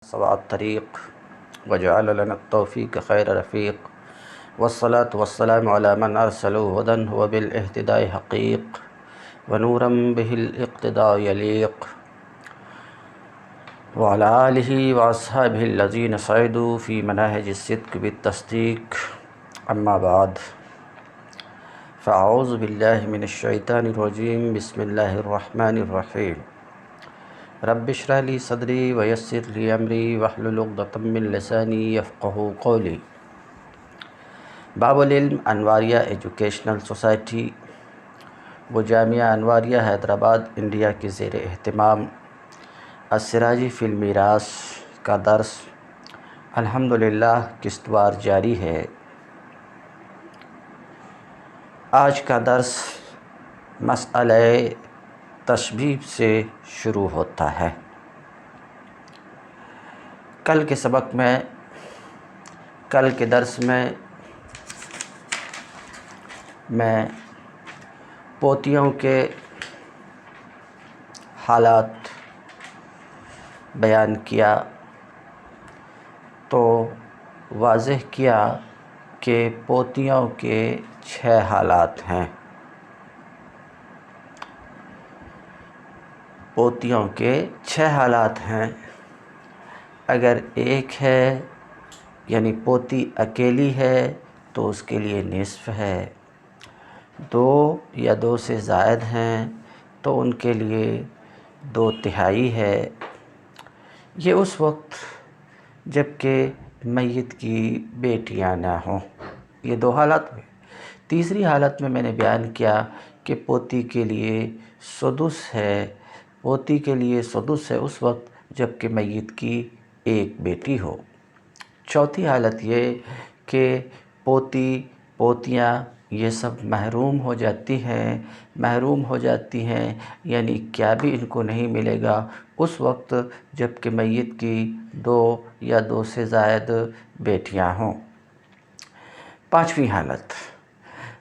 سواء الطريق وجعل لنا التوفيق خير رفيق والصلاة والسلام على من أرسله هدى هو بالاهتداء حقيق ونورا به الاقتداء يليق وعلى آله وأصحابه الذين صعدوا في مناهج الصدق بالتصديق أما بعد فأعوذ بالله من الشيطان الرجيم بسم الله الرحمن الرحيم رب اشرح لي صدري ويسر لي أمري واحلل عقدة من لساني يفقهوا قولي باب العلم انواریہ ایجوکیشنل سوسائٹی و جامعہ انواریہ حیدرآباد انڈیا کے زیر اہتمام السراجی فی المیراث کا درس الحمدللہ قسطوار جاری ہے۔ آج کا درس مسئلہ تشبیہ سے شروع ہوتا ہے۔ کل کے درس میں پوتیوں کے حالات بیان کیا تو واضح کیا کہ پوتیوں کے 6 حالات ہیں۔ پوتیوں کے 6 حالات ہیں۔ اگر ایک ہے یعنی پوتی اکیلی ہے تو اس کے لیے نصف ہے، 2 یا 2 سے زائد ہیں تو ان کے لیے 2/3 ہے۔ یہ اس وقت جب کہ میت کی بیٹیاں نہ ہوں۔ یہ 2 حالات ہوئے۔ تیسری حالت میں نے بیان کیا کہ پوتی کے لیے سدس ہے۔ پوتی کے لیے سدس ہے اس وقت جب کہ میت کی ایک بیٹی ہو۔ چوتھی حالت یہ کہ پوتیاں یہ سب محروم ہو جاتی ہیں یعنی کیا بھی ان کو نہیں ملے گا اس وقت جب کہ میت کی 2 یا 2 سے زائد بیٹیاں ہوں۔ 5ویں حالت،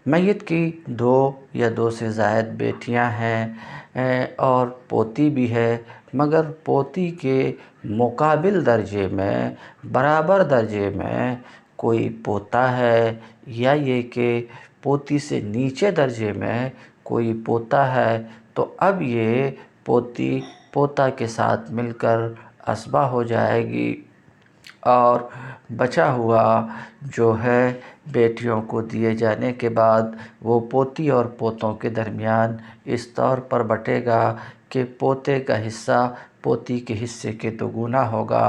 میت کی 2 یا 2 سے زائد بیٹیاں ہیں اور پوتی بھی ہے، مگر پوتی کے مقابل درجے میں، برابر درجے میں کوئی پوتا ہے، یا یہ کہ پوتی سے نیچے درجے میں کوئی پوتا ہے، تو اب یہ پوتی پوتا کے ساتھ مل کر اسبہ ہو جائے گی اور بچا ہوا جو ہے بیٹیوں کو دیے جانے کے بعد وہ پوتی اور پوتوں کے درمیان اس طور پر بٹے گا کہ پوتے کا حصہ پوتی کے حصے کے 2 گنا ہوگا،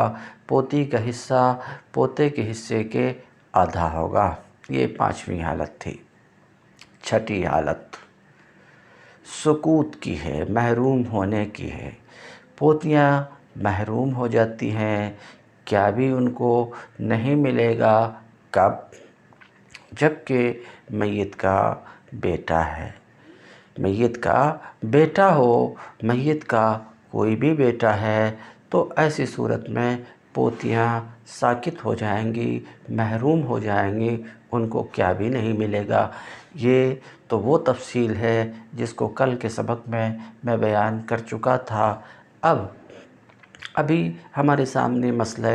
پوتی کا حصہ پوتے کے حصے کے آدھا ہوگا۔ یہ 5ویں حالت تھی۔ 6ٹھی حالت سقوط کی ہے، محروم ہونے کی ہے۔ پوتیاں محروم ہو جاتی ہیں، کیا بھی ان کو نہیں ملے گا، کب؟ جب کہ میت کا بیٹا ہے، میت کا بیٹا ہو، میت کا کوئی بھی بیٹا ہے تو ایسی صورت میں پوتیاں ساکت ہو جائیں گی، محروم ہو جائیں گی، ان کو کیا بھی نہیں ملے گا۔ یہ تو وہ تفصیل ہے جس کو کل کے سبق میں بیان کر چکا تھا۔ ابھی ہمارے سامنے مسئلہ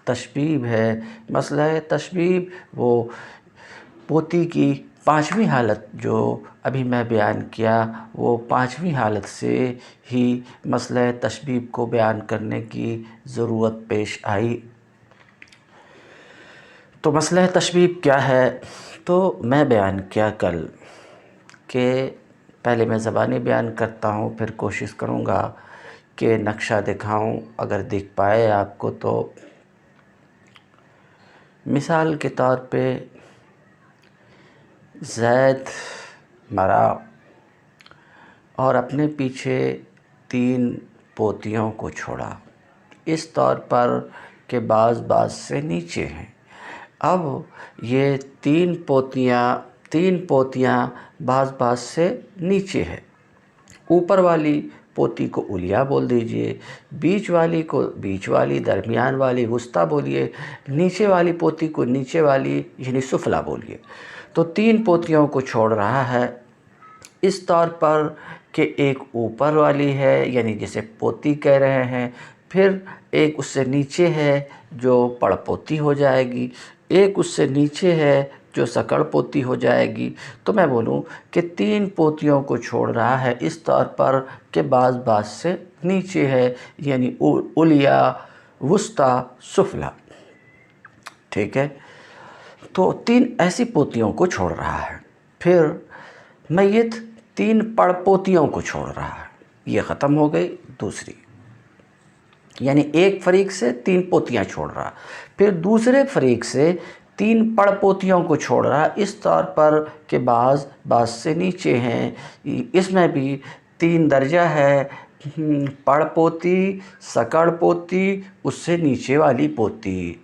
تشبیہ ہے۔ مسئلہ تشبیہ وہ پوتی کی 5ویں حالت جو ابھی میں بیان کیا، وہ 5ویں حالت سے ہی مسئلہ تشبیہ کو بیان کرنے کی ضرورت پیش آئی۔ تو مسئلہ تشبیہ کیا ہے؟ تو میں بیان کیا کل کہ پہلے میں زبانی بیان کرتا ہوں، پھر کوشش کروں گا کہ نقشہ دکھاؤں، اگر دکھ پائے آپ کو تو۔ مثال کے طور پہ زید مرا اور اپنے پیچھے 3 پوتیوں کو چھوڑا، اس طور پر کہ بعض سے نیچے ہیں۔ اب یہ 3 پوتیاں بعض سے نیچے ہے۔ اوپر والی پوتی کو علیا بول دیجئے، بیچ والی کو بیچ والی، درمیان والی وسطیٰ بولیے، نیچے والی پوتی کو نیچے والی یعنی سفلی بولیے۔ تو 3 پوتیوں کو چھوڑ رہا ہے اس طور پر کہ ایک اوپر والی ہے یعنی جسے پوتی کہہ رہے ہیں، फिर एक उससे नीचे है जो पड़पोती हो जाएगी, एक उससे नीचे है जो सकड़ पोती हो जाएगी। तो मैं बोलूँ कि 3 पोतियों को छोड़ रहा है इस तौर पर कि बाज़ से नीचे है, यानी उलिया, वुस्ता, सुफला। ठीक है, तो 3 ऐसी पोतियों को छोड़ रहा है। फिर मैयत 3 पड़पोतियों को छोड़ रहा है। ये ख़त्म हो गई दूसरी, यानी एक फरीक से 3 पोतियाँ छोड़ रहा। फिर दूसरे फरीक से 3 पड़पोतियों को छोड़ रहा इस तौर पर कि बाज़ से नीचे हैं। इसमें भी 3 दर्जा है, पड़पोती, सकड़ पोती, उससे नीचे वाली पोती।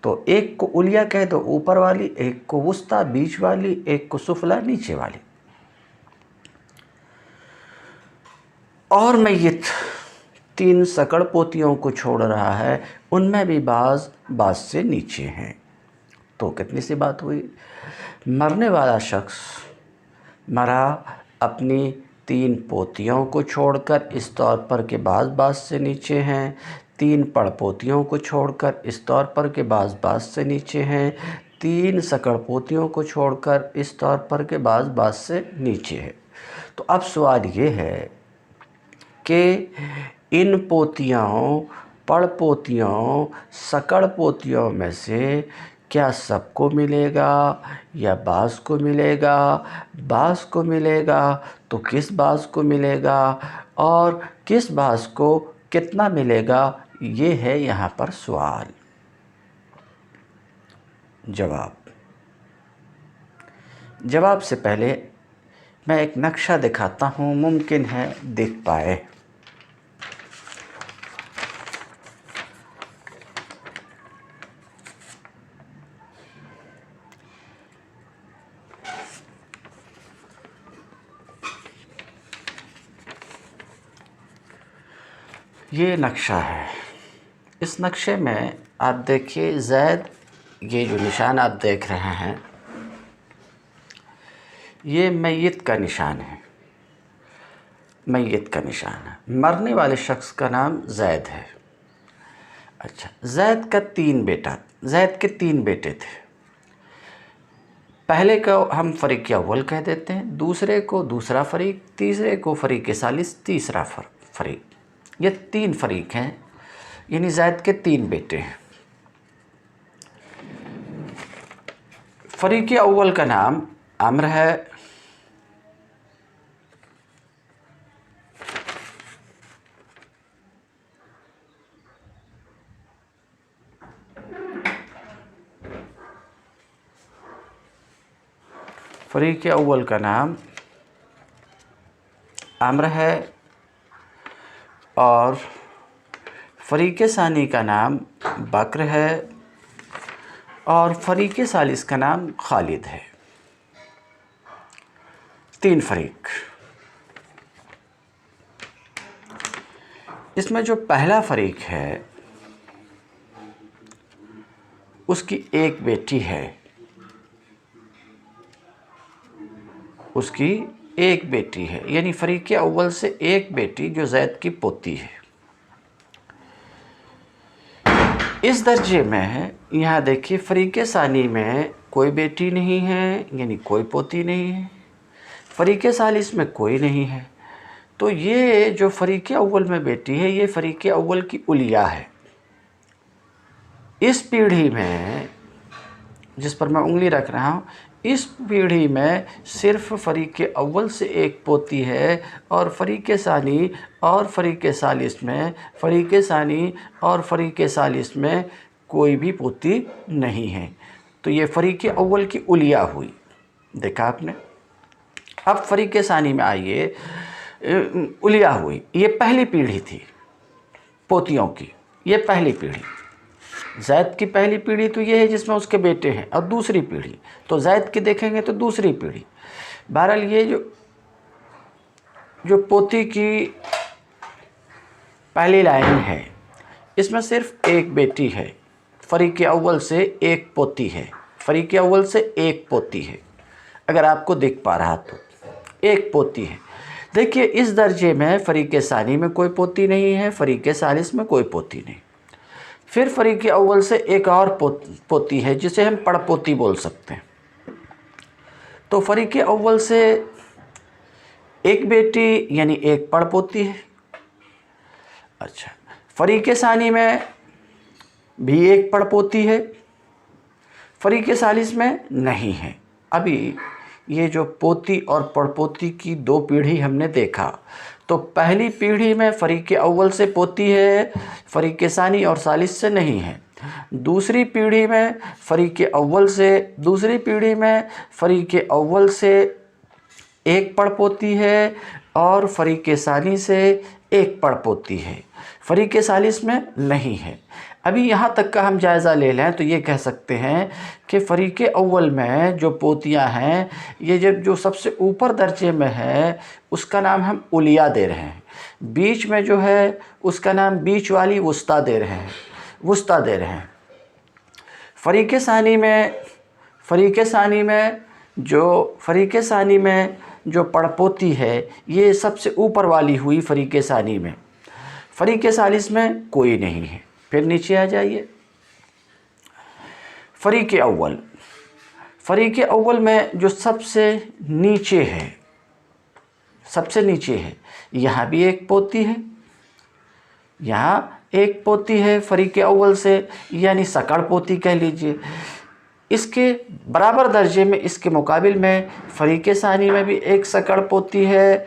तो एक को उलिया कह दो ऊपर वाली, एक को वुस्ता बीच वाली, एक को सुफला नीचे वाली। और मैयत 3 सकड़ पोतियों को छोड़ रहा है, उनमें भी बाज़ से नीचे हैं। तो कितनी सी बात हुई? मरने वाला शख्स मरा अपनी 3 पोतियों को छोड़कर इस तौर पर कि बाज़ से नीचे हैं, 3 पड़पोतियों को छोड़कर इस तौर पर कि बाज़ से नीचे हैं, 3 सकड़ पोतियों को छोड़कर इस तौर पर कि बाज़ से नीचे है। तो अब सवाल ये है कि इन पोतियों, पड़पोतियों, सकड़ पोतियों में से क्या सबको मिलेगा या बाज़ को मिलेगा? बाज़ को मिलेगा तो किस बाज़ को मिलेगा, और किस बाज़ को कितना मिलेगा? ये है यहाँ पर सवाल। जवाब से पहले मैं एक नक्शा दिखाता हूँ, मुमकिन है देख पाए। ये नक्शा है। इस नक्शे में आप देखिए ज़ैद, ये जो निशान आप देख रहे हैं ये मैयत का निशान है। मैयत का निशान है, मरने वाले शख्स का नाम ज़ैद है। अच्छा, ज़ैद के 3 बेटे थे। पहले को हम फ़रीक अव्वल कह देते हैं, दूसरे को दूसरा फ़रीक, तीसरे को फ़रीक सालिस, तीसरा फ़रीक। ये 3 फ़रीक हैं, यानी ज़ैद के 3 बेटे हैं। फ़रीक अव्वल का नाम अम्र है, फ़रीक अव्वल का नाम अम्र है, और फ़रीक सानी का नाम बकर है, और फ़रीक सालिस का नाम खालिद है। 3 फ़रीक। इसमें जो पहला फ़रीक है उसकी एक बेटी है, उसकी एक बेटी है, यानी फ़रीक अव्वल से एक बेटी जो ज़ैद की पोती है। इस दर्जे में यहाँ देखिए फ़रीक सानी में कोई बेटी नहीं है, यानी कोई पोती नहीं है। फ़रीक सालिस में कोई नहीं है। तो ये जो फ़रीक अव्वल में बेटी है, ये फ़रीक अव्वल की उलिया है। इस पीढ़ी में जिस पर मैं उंगली रख रहा हूँ, इस पीढ़ी में सिर्फ फ़रीक अव्वल से एक पोती है, और फ़रीक सानी और फ़रीक सालिस में, फ़रीक सानी और फ़रीक सालिस में कोई भी पोती नहीं है। तो ये फ़रीक अव्वल की उलिया हुई, देखा आपने। अब फ़रीक सानी में आइए, उलिया हुई, ये पहली पीढ़ी थी पोतियों की, ये पहली पीढ़ी। ज़ैद की पहली पीढ़ी तो ये है जिसमें उसके बेटे हैं, और दूसरी पीढ़ी तो ज़ैद की देखेंगे तो दूसरी पीढ़ी। बहरहाल ये जो पोती की पहली लाइन है, इसमें सिर्फ एक बेटी है, फ़रीक अव्वल से एक पोती है, फ़रीक अव्वल से एक पोती है। अगर आपको दिख पा रहा तो एक पोती है। देखिए इस दर्जे में फरीक सानी में कोई पोती नहीं है, फरीक सालिस में कोई पोती नहीं। फिर फरीक अव्वल से एक और पोती है जिसे हम पड़पोती बोल सकते हैं। तो फरीक अव्वल से एक बेटी यानी एक पड़पोती है। अच्छा, फरीक सानी में भी एक पड़पोती है, फरीक सालिस में नहीं है। अभी ये जो पोती और पड़पोती की दो पीढ़ी हमने देखा, तो पहली पीढ़ी में फरीक अव्वल से पोती है, फरीक सानी और सालिस से नहीं है। दूसरी पीढ़ी में फरीक अव्वल से एक पड़पोती है और फरीक सानी से एक पड़पोती है, फरीक सालिस में नहीं है। अभी यहाँ तक का हम जायज़ा ले लें तो ये कह सकते हैं कि फरीक अव्वल में जो पोतियाँ हैं, ये जब जो सबसे ऊपर दर्जे में है उसका नाम हम उलिया दे रहे हैं, बीच में जो है उसका नाम बीच वाली वुस्ता दे रहे हैं। फरीक सानी में जो पड़पोती है ये सबसे ऊपर वाली हुई फरीक सानी में, फरीक सालिस में कोई नहीं है। फिर नीचे आ जाइए, फरीक अव्वल में जो सबसे नीचे है, यहाँ भी एक पोती है, फरीक अव्वल से, यानी सकड़ पोती कह लीजिए। इसके बराबर दर्जे में, इसके मुकाबिल में फरीक सानी में भी एक सकड़ पोती है।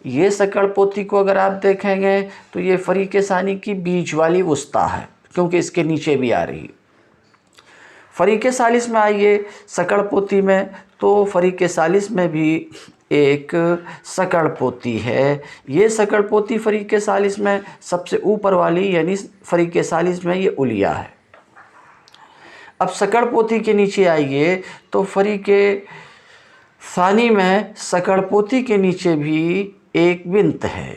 ये सकड़ पोती को अगर आप देखेंगे तो ये फरीक सानी की बीच वाली वुस्ता है, क्योंकि इसके नीचे भी आ रही। फरीक सालिस में आइए सकड़ पोती में, तो फरीक सालिस में भी एक सकड़ पोती है। ये सकड़ पोती फरीक सालिस में सबसे ऊपर वाली, यानी फरीक सालिस में ये उलिया है। अब सकड़ पोती के नीचे आइए तो फरीक सानी में सकड़ पोती के नीचे भी एक बिंत है,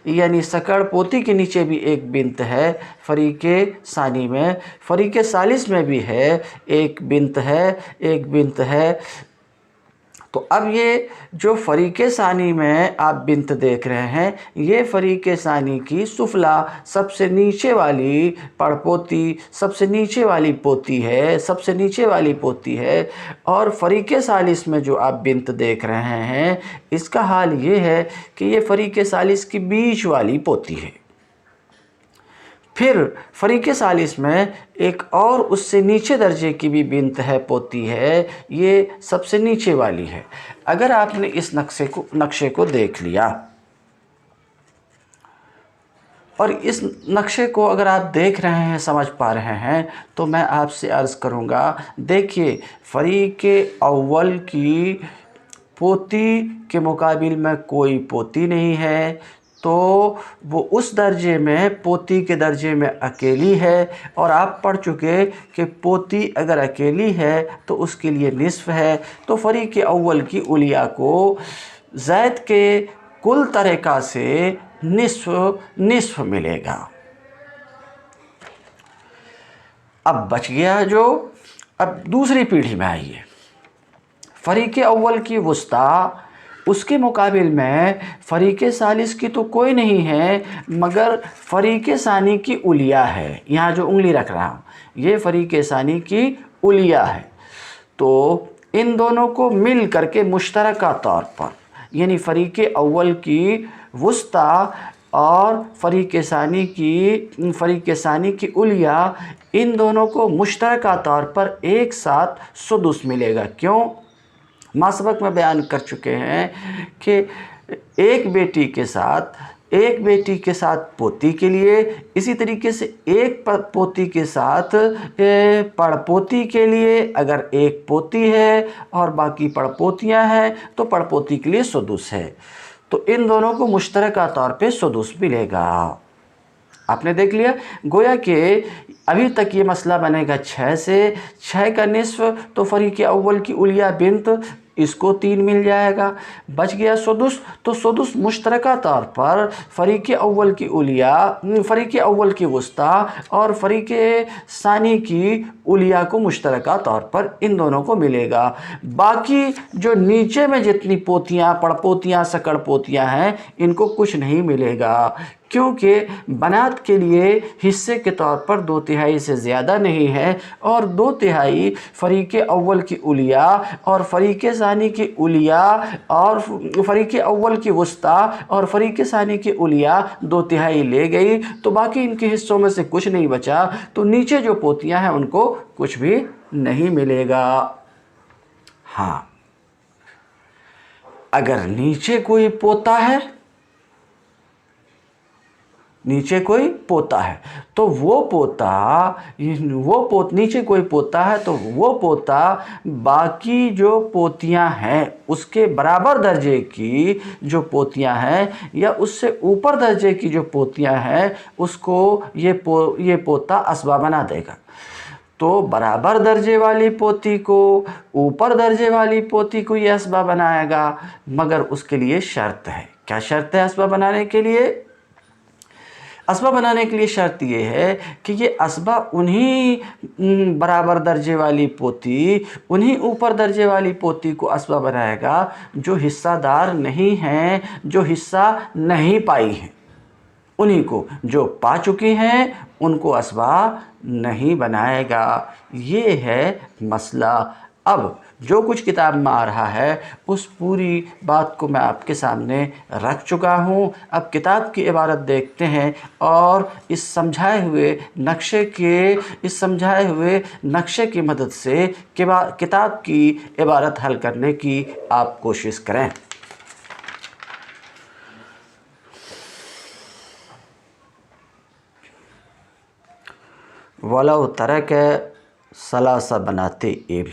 यानी सकड़ पोती के नीचे भी एक बिंत है फरीक सानी में। फरीक सालिस में भी है, एक बिंत है। तो अब ये जो फरीक सानी में आप बिंत देख रहे हैं, ये फरीक सानी की सुफला सबसे नीचे वाली पड़पोती, सबसे नीचे वाली पोती है। और फरीक सालिस में जो आप बिंत देख रहे हैं, इसका हाल ये है कि ये फरीक सालिस की बीच वाली पोती है। फिर फरीक सालिस में एक और उससे नीचे दर्जे की भी बिंत है, पोती है, ये सबसे नीचे वाली है। अगर आपने इस नक्शे को देख लिया और इस नक्शे को अगर आप देख रहे हैं, समझ पा रहे हैं, तो मैं आपसे अर्ज़ करूँगा, देखिए फरीक अव्वल की पोती के मुकाबिल में कोई पोती नहीं है, तो वो उस दर्जे में, पोती के दर्जे में अकेली है। और आप पढ़ चुके कि पोती अगर अकेली है तो उसके लिए निस्फ़ है। तो फरीक अव्वल की उलिया को ज़ैद के कुल तरीक़ा से निस्फ़ मिलेगा। अब बच गया जो, अब दूसरी पीढ़ी में आइए, फरीक अव्वल की वुस्ता, उसके मुकाबिल में फरीक सालिस की तो कोई नहीं है, मगर फरीक सानी की उलिया है। यहाँ जो उंगली रख रहा हूँ ये फरीक सानी की उलिया है। तो इन दोनों को मिल करके मुश्तरका तौर पर, यानी फरीक अव्वल की वुस्ता और फरीक सानी की उलिया, इन दोनों को मुश्तरका तौर पर एक साथ सुदुस मिलेगा। क्यों? मासबक में बयान कर चुके हैं कि एक बेटी के साथ पोती के लिए, इसी तरीके से एक पोती के साथ पड़पोती के लिए, अगर एक पोती है और बाकी पड़पोतियां हैं तो पड़पोती के लिए सुदुस है। तो इन दोनों को मुश्तरका तौर पे सुदुस मिलेगा। आपने देख लिया, गोया कि अभी तक ये मसला बनेगा 6 से, 6 का निस्फ़, तो फरीक अव्वल की उलिया बिंत, इसको 3 मिल जाएगा। बच गया सुदुस, तो सुदुस मुश्तरका तौर पर फरीक अव्वल की उलिया, फरीक अव्वल की वुस्ता और फरीक सानी की उलिया को मुश्तरका तौर पर इन दोनों को मिलेगा। बाकी जो नीचे में जितनी पोतियाँ, पड़पोतियाँ, सकड़पोतियाँ हैं, इनको कुछ नहीं मिलेगा, क्योंकि बनात के लिए हिस्से के तौर पर 2/3 से ज़्यादा नहीं है, और 2/3 फ़रीक़ अव्वल की उलिया और फ़रीक़ सानी की उलिया और फ़रीक़ अव्वल की वुस्ता और फ़रीक़ सानी की उलिया 2/3 ले गई, तो बाकी इनके हिस्सों में से कुछ नहीं बचा, तो नीचे जो पोतियाँ हैं उनको कुछ भी नहीं मिलेगा। हाँ, अगर नीचे कोई पोता है, नीचे कोई पोता है तो नीचे कोई पोता है तो वो पोता बाकी जो पोतियां हैं उसके बराबर दर्जे की जो पोतियां हैं या उससे ऊपर दर्जे की जो पोतियां हैं उसको ये पोता असबा बना देगा। तो बराबर दर्जे वाली पोती को ऊपर दर्जे वाली पोती को ये असबा बनाएगा, मगर उसके लिए शर्त है। क्या शर्त है असबा बनाने के लिए? असबा बनाने के लिए शर्त ये है कि ये असबा उन्हीं बराबर दर्जे वाली पोती, उन्हीं ऊपर दर्जे वाली पोती को असबा बनाएगा जो हिस्सादार नहीं हैं, जो हिस्सा नहीं पाई हैं। उन्हीं को, जो पा चुकी हैं उनको असबा नहीं बनाएगा। ये है मसला। अब जो कुछ किताब में आ रहा है उस पूरी बात को मैं आपके सामने रख चुका हूँ। अब किताब की इबारत देखते हैं और इस समझाए हुए नक्शे की मदद से किताब की इबारत हल करने की आप कोशिश करें। वलौ तरक सलासा बनाते इब,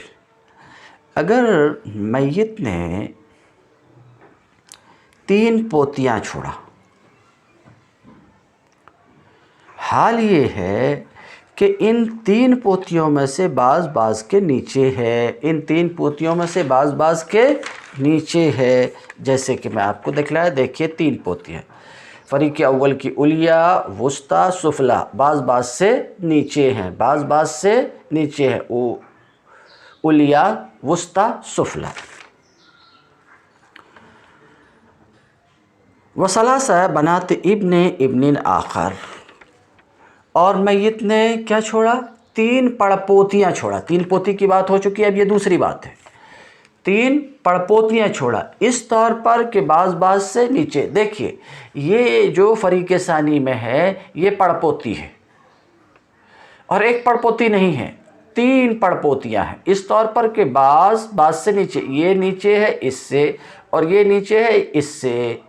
अगर मैयत ने 3 पोतियाँ छोड़ा, हाल ये है कि इन 3 पोतियों में से बाज़ के नीचे है, इन 3 पोतियों में से बाज़ के नीचे है। जैसे कि मैं आपको दिखलाया, देखिए 3 पोतियाँ, फ़रीक़ अव्वल की उलिया, वुस्ता, सुफला बाज़ से नीचे हैं, बाज़ से नीचे है, उलिया, वुस्ता, सुफला। वसलासा बनात इब्न आखर, और मैयत ने क्या छोड़ा? 3 पड़पोतियाँ छोड़ा। 3 पोती की बात हो चुकी है, अब ये दूसरी बात है। 3 पड़पोतियाँ छोड़ा इस तौर पर कि बाज़ से नीचे। देखिए, ये जो फ़रीक़ सानी में है ये पड़पोती है और एक पड़पोती नहीं है, 3 पड़पोतियाँ हैं इस तौर पर कि बाज़ से नीचे, ये नीचे है इससे और ये नीचे है इससे,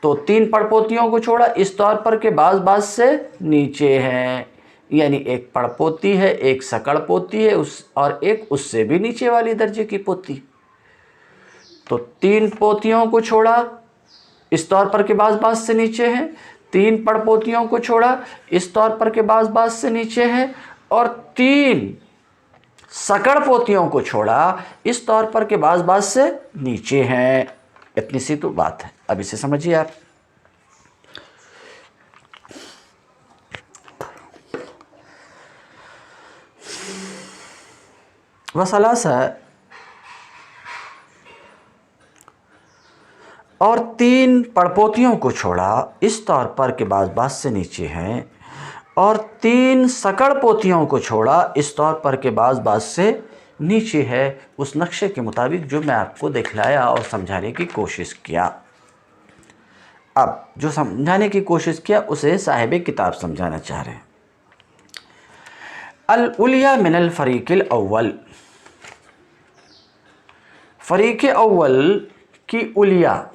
तो 3 पड़पोतियों को छोड़ा इस तौर पर कि बाज़ से नीचे हैं, यानी एक पड़पोती है, एक सकड़ पोती है और एक उससे भी नीचे वाली दर्जे की पोती। तो 3 पोतियों को छोड़ा इस तौर पर कि बाज़ से नीचे हैं, 3 पड़पोतियों को छोड़ा इस तौर पर कि बाज़ से नीचे हैं, और 3 सकड़ पोतियों को छोड़ा इस तौर पर कि बाज़ से नीचे हैं। इतनी सी तो बात है। अब इसे समझिए आप। वसलासा, और 3 पड़पोतियों को छोड़ा इस तौर पर कि बाज़ से नीचे हैं, और 3 सकड़ पोतियों को छोड़ा इस तौर पर कि बाज़ से नीचे है, उस नक्शे के मुताबिक जो मैं आपको दिखलाया और समझाने की कोशिश किया। अब जो समझाने की कोशिश किया उसे साहिब किताब समझाना चाह रहे हैं। अल उलिया मिनल फ़रीक़िल अव्वल, फ़रीक़ अव्वल की उलिया,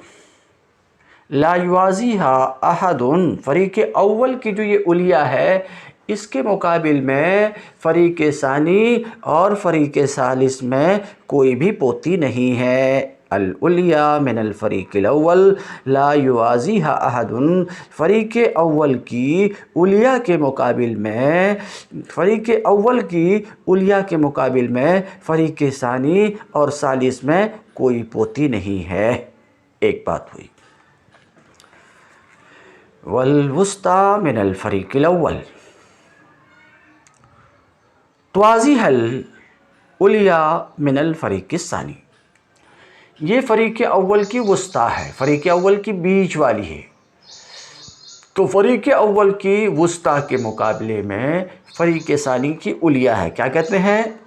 ला युवाज़िहा अहदुन, फ़रीक़ अव्वल की जो ये उलिया है इसके मुकाबिल में फ़रीक़ सानी और फ़रीक़ सालिस में कोई भी पोती नहीं है। अल उलिया मिनल फ़रीक़िल अव्वल ला युवाज़िहा अहदुन, फ़रीक़ अव्वल की उलिया के मुकाबिल में, फ़रीक़ अव्वल की उलिया के मुकाबिल में फ़रीक़ सानी और सालिस में कोई पोती नहीं है। एक बात हुई। वल वुस्ता मिनल फ़रीक़िल अव्वल, त्वाज़ी हल उलिया मिनल फ़रीक़ सानी, ये फ़रीक़ अव्वल की वस्ता है, फ़रीक़ अव्वल की बीच वाली है। तो फ़रीक़ अव्वल की वस्ता के मुकाबले में फ़रीक़ सानी की उलिया है। क्या कहते हैं?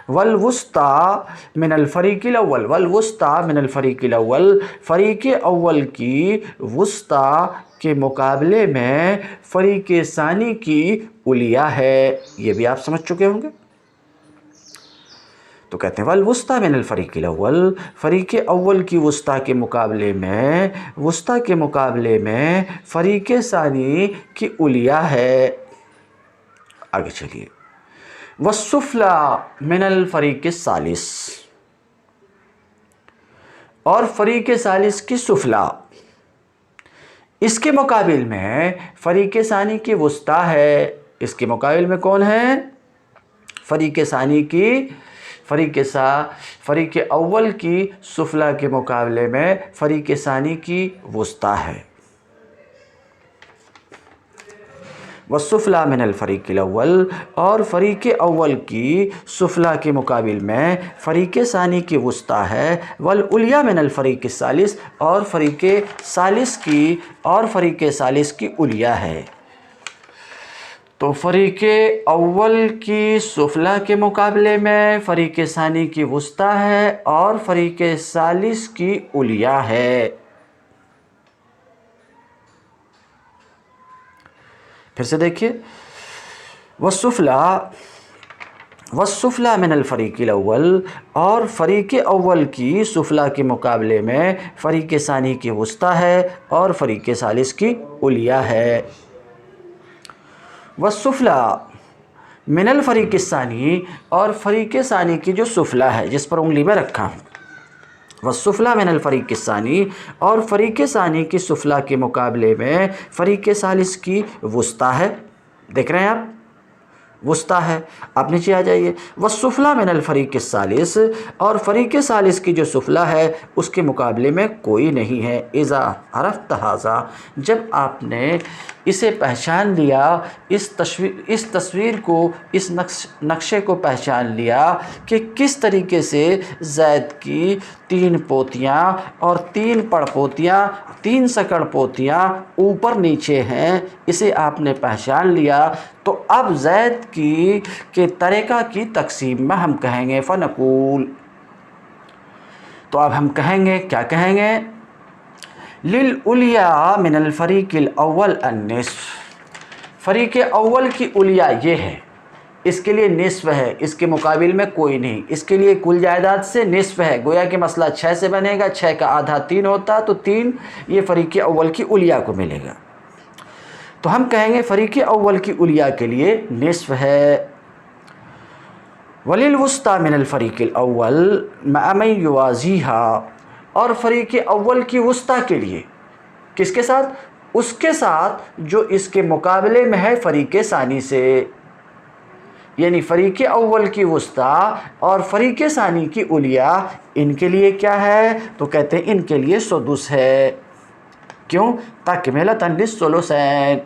वल वस्ता मिनल फ़रीक़िल अव्वल, वल वस्ता मिनल फ़रीक़िल अव्वल, फ़रीक़ अव्वल की वस्ता के मुकाबले में फ़रीक़ सानी की उलिया है। ये भी आप समझ चुके होंगे। तो कहते हैं वल वस्ता मिनल फ़रीक़िल अव्वल, फ़रीक़ अव्वल की वस्ता के मुकाबले में फ़रीक़ सानी की उलिया है। आगे चलिए। वस्सुफ़ला मिनल फ़रीक़ सालिस, और फ़रीक़ सालिस की सुफ़ला, इसके मुकाबिल में फ़रीक़ सानी की वस्ता है। इसके मुकाबिल में कौन है? फ़रीक़ सानी की फ़रीक़ अव्वल की सुफ़ला के मुकाबले में फ़रीक़ सानी की वस्ता है। वस्सुफ़ला मिनल फ़रीक़िल अव्वल, और फ़रीक़ अव्वल की सुफ़ला के मुकाबिल में फ़रीक़ सानी की वस्ता है। वल उलिया मिनल फ़रीक़ सालिस, और फ़रीक़ सालिस की उलिया है। तो फ़रीक़ अव्वल की सुफ़ला के मुकाबले में फ़रीक़ सानी की वस्ता है और फ़रीक़ सालिस की उलिया है। फिर से देखिए। वस्सुफ़ला मिनल फ़रीक़िल अव्वल, और फ़रीक़ अव्वल की सुफ़ला के मुकाबले में फ़रीक़ सानी की वस्ता है और फ़रीक़ सालिस की उलिया है। वस्सुफ़ला मिनल फ़रीक़ सानी, और फ़रीक़ सानी की जो सुफ़ला है जिस पर उंगली में रखा हूँ, वस्सुफ़ला मिनल फ़रीक़ सानी, और फ़रीक़ सानी की सुफ़ला के मुकाबले में फ़रीक़ सालिस की वस्ता है। देख रहे हैं आप, वस्ता है। आप नीचे आ जाइए। वस्सुफ़ला मिनल फ़रीक़ सालिस, और फ़रीक़ सालिस की जो सुफ़ला है उसके मुकाबले में कोई नहीं है। इज़ा अरफ़्त हाज़ा, जब आपने इसे पहचान लिया, इस तस्वीर को, इस नक्शे को पहचान लिया कि किस तरीके से ज़ैद की 3 पोतियाँ और 3 पड़पोतियाँ, 3 सकड़ पोतियाँ ऊपर नीचे हैं, इसे आपने पहचान लिया, तो अब ज़ैद के तरीक़ा की तक़सीम में हम कहेंगे फ़नक़ूल। तो अब हम कहेंगे, क्या कहेंगे? लिल उलिया मिनल फ़रीक़िल अव्वल अन्निस्फ़, फ़रीक़ अव्वल की उलिया ये है, इसके लिए निस्फ़ है, इसके मुकाबिल में कोई नहीं। इसके लिए कुल जायदाद से निस्फ़ है। गोया कि मसला 6 से बनेगा, 6 का आधा 3 होता, तो 3 ये फ़रीक़ अव्वल की उलिया को मिलेगा। तो हम कहेंगे फ़रीक़ अव्वल की उलिया के लिए निस्फ़ है। वलिल वस्ता मिनल फ़रीक़िल अव्वल मअ मन युवाज़ीहा, और फ़रीक़ अव्वल की वस्ता के लिए किसके साथ? उसके साथ जो इसके मुकाबले में है फ़रीक़ सानी से। यानी फ़रीक़ अव्वल की वस्ता और फ़रीक़ सानी की उलिया, इनके लिए क्या है? तो कहते हैं इनके लिए सुदुस है। क्यों? तकमिलतन लिस्सुलुसैन,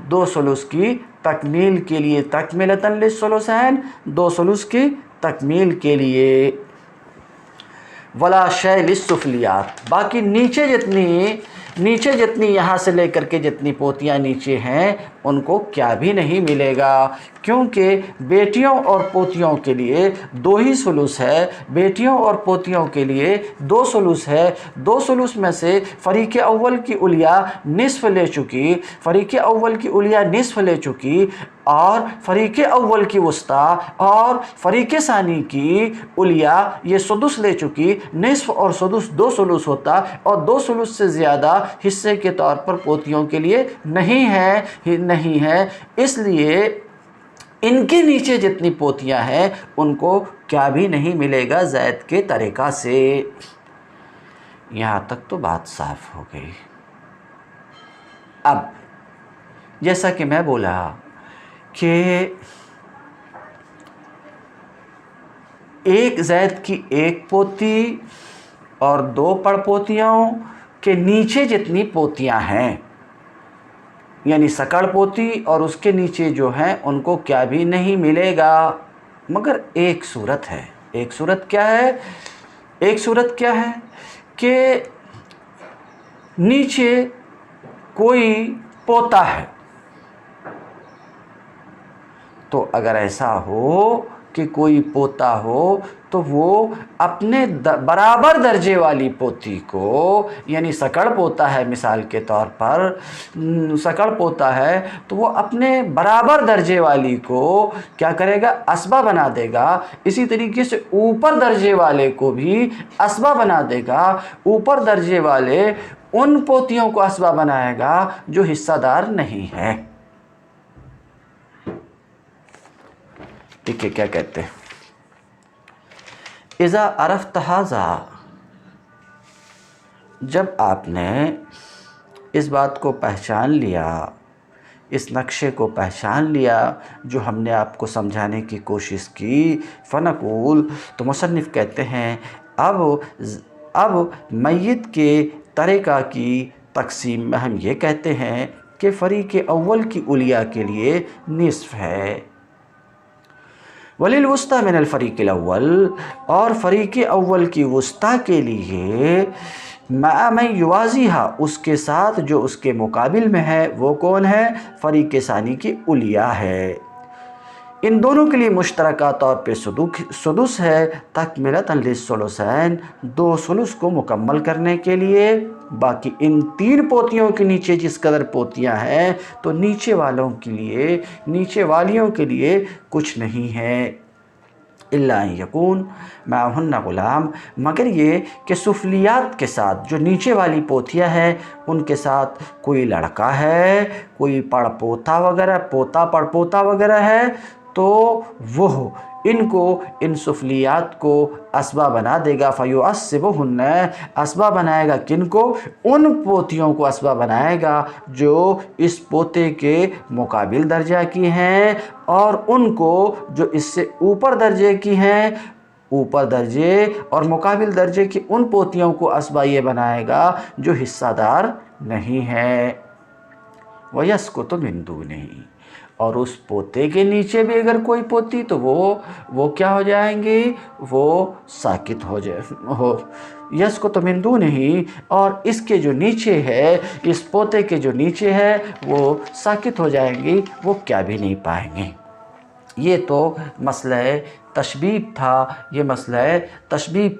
2 सुलुस की तकमील के लिए, तकमिलतन लिस्सुलुसैन, 2 सुलुस की तकमील के लिए। वला शै लिस्सुफ़लियात, बाकी नीचे जितनी यहाँ से लेकर के जितनी पोतियाँ नीचे हैं उनको क्या भी नहीं मिलेगा, क्योंकि बेटियों और पोतियों के लिए 2 ही सुलुस है। बेटियों और पोतियों के लिए 2 सुलुस है। 2 सुलुस में से फ़रीक़ अव्वल की उलिया निस्फ़ ले चुकी, फ़रीक़ अव्वल की उलिया निस्फ़ ले चुकी, और फ़रीक़ अव्वल की वस्ता और फ़रीक़ सानी की उलिया ये सुदुस ले चुकी। निस्फ़ और सुदुस 2 सुलुस होता, और 2 सुलुस से ज़्यादा हिस्से के तौर पर पोतियों के लिए नहीं है। इसलिए इनके नीचे जितनी पोतियाँ हैं उनको क्या भी नहीं मिलेगा ज़ैद के तरीक़ा से। यहाँ तक तो बात साफ़ हो गई। अब जैसा कि मैं बोला कि एक ज़ैद की 1 पोती और 2 पड़पोतियों के नीचे जितनी पोतियाँ हैं, यानी सकड़ पोती और उसके नीचे जो हैं उनको क्या भी नहीं मिलेगा। مگر ایک صورت ہے. ایک صورت کیا ہے؟ ایک صورت کیا ہے کہ نیچے کوئی پوتا ہے. تو اگر ایسا ہو کہ کوئی پوتا ہو تو وہ اپنے برابر درجے والی پوتی کو، یعنی سکڑ پوتا ہے مثال کے طور پر، سکڑ پوتا ہے تو وہ اپنے برابر درجے والی کو کیا کرے گا؟ اسبہ بنا دے گا. اسی طریقے سے اوپر درجے والے کو بھی اسبہ بنا دے گا. اوپر درجے والے ان پوتیوں کو اسبہ بنائے گا جو حصہ دار نہیں ہے. ٹھیک ہے، کیا کہتے ہیں؟ اذا عرفت ھذا، جب آپ نے اس بات کو پہچان لیا، اس نقشے کو پہچان لیا جو ہم نے آپ کو سمجھانے کی کوشش کی، فنقول، تو مصنف کہتے ہیں اب میت کے ترکہ کی تقسیم میں ہم یہ کہتے ہیں کہ فریق اول کی اولیاء کے لیے نصف ہے، وَلِلْوُسْطَى مِنَ الْفَرِيقِ الْأَوَّلِ، اور فریق اول کی وسطیٰ کے لیے مَعَ مَن يُوَازِيهَا، اس کے ساتھ جو اس کے مقابل میں ہے. وہ کون ہے؟ فریق ثانی کی اولیاء ہے. ان دونوں کے لیے مشترکہ طور پہ سدس ہے، تکملۃ للثلثین، 2 ثلث کو مکمل کرنے کے لیے. باقی ان 3 پوتیوں کے نیچے جس قدر پوتیاں ہیں تو نیچے والیوں کے لیے کچھ نہیں ہے. الا ان یکون معہن غلام، مگر یہ کہ سفلیات کے ساتھ جو نیچے والی پوتیاں ہیں ان کے ساتھ کوئی لڑکا ہے، کوئی پڑ پوتا وغیرہ ہے تو وہ ان سفلیات کو اسبہ بنا دے گا. فیعصبہن، اسبہ بنائے گا کن کو؟ ان پوتیوں کو اسبہ بنائے گا جو اس پوتے کے مقابل درجہ کی ہیں، اور ان کو جو اس سے اوپر درجے کی ہیں، اوپر درجے اور مقابل درجے کی ان پوتیوں کو اسبہ یہ بنائے گا جو حصہ دار نہیں ہے. وَيَسْقُطُ مِن دُونِهِ، اور اس پوتے کے نیچے بھی اگر کوئی پوتی تو وہ کیا ہو جائیں گی؟ وہ ساکت ہو یسقط من دونہ، اور اس کے جو نیچے ہے، اس پوتے کے جو نیچے ہے وہ ساکت ہو جائیں گی، وہ کیا بھی نہیں پائیں گے. یہ تو مسئلہ تشبیب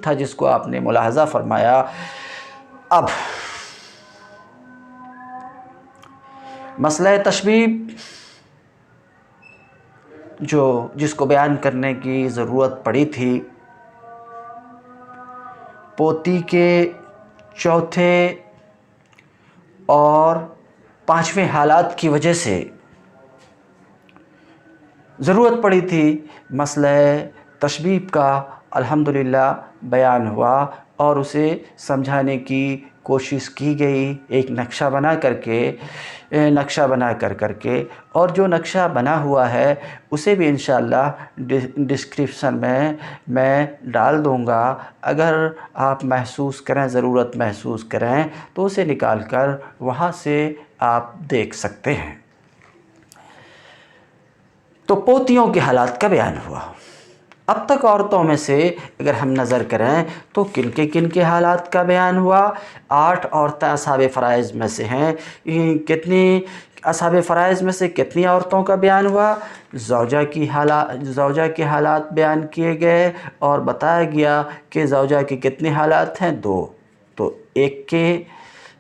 تھا جس کو آپ نے ملاحظہ فرمایا. اب مسئلہ تشبیب جس کو بیان کرنے کی ضرورت پڑی تھی، پوتی کے چوتھے اور 5ویں حالات کی وجہ سے ضرورت پڑی تھی. مسئلہ تشبیب کا الحمدللہ بیان ہوا اور اسے سمجھانے کی کوشش کی گئی ایک نقشہ بنا کر کے اور جو نقشہ بنا ہوا ہے اسے بھی انشاءاللہ ڈسکرپشن میں ڈال دوں گا. اگر آپ ضرورت محسوس کریں تو اسے نکال کر وہاں سے آپ دیکھ سکتے ہیں. تو پوتیوں کے حالات کا بیان ہوا. اب تک عورتوں میں سے اگر ہم نظر کریں تو کن کے حالات کا بیان ہوا؟ 8 عورتیں اصحاب فرائض میں سے ہیں. کتنی اصحاب فرائض میں سے کتنی عورتوں کا بیان ہوا؟ زوجہ کے حالات بیان کیے گئے اور بتایا گیا کہ زوجہ کے کتنے حالات ہیں؟ 2. تو ایک کے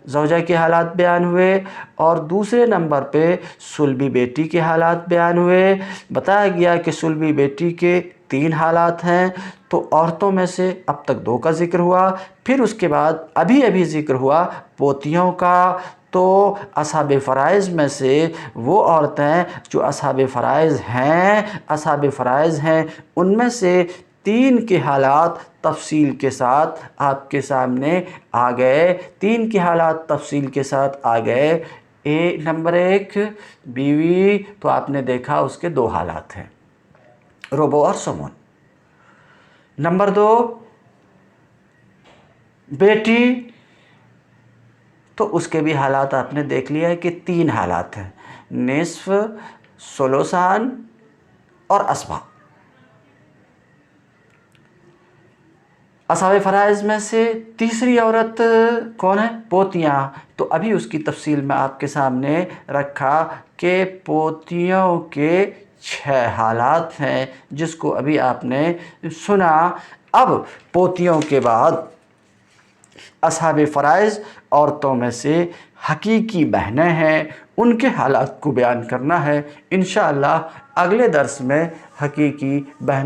زوجہ کے حالات بیان ہوئے اور دوسرے نمبر پہ سلبی بیٹی کے حالات بیان ہوئے. بتایا گیا کہ سلبی بیٹی کے 3 حالات ہیں. تو عورتوں میں سے اب تک 2 کا ذکر ہوا. پھر اس کے بعد ابھی ذکر ہوا پوتیوں کا. تو اصحاب فرائض میں سے وہ عورتیں جو اصحاب فرائض ہیں ان میں سے 3 کے حالات تفصیل کے ساتھ آپ کے سامنے آ گئے. 3 کے حالات تفصیل کے ساتھ آ گئے. نمبر 1 بیوی، تو آپ نے دیکھا اس کے 2 حالات ہیں، ربع اور ثمن. نمبر 2 بیٹی، تو اس کے بھی حالات آپ نے دیکھ لیا ہے کہ 3 حالات ہیں، نصف، ثلثان اور اسبہ. اصحاب فرائض میں سے تیسری عورت کون ہے؟ پوتیاں۔ تو ابھی اس کی تفصیل میں آپ کے سامنے رکھا کہ پوتیوں کے 6 حالات ہیں، جس کو ابھی آپ نے سنا۔ اب پوتیوں کے بعد اصحاب فرائض عورتوں میں سے حقیقی بہنیں ہیں، ان کے حالات کو بیان کرنا ہے۔ انشاءاللہ اگلے درس میں حقیقی بہن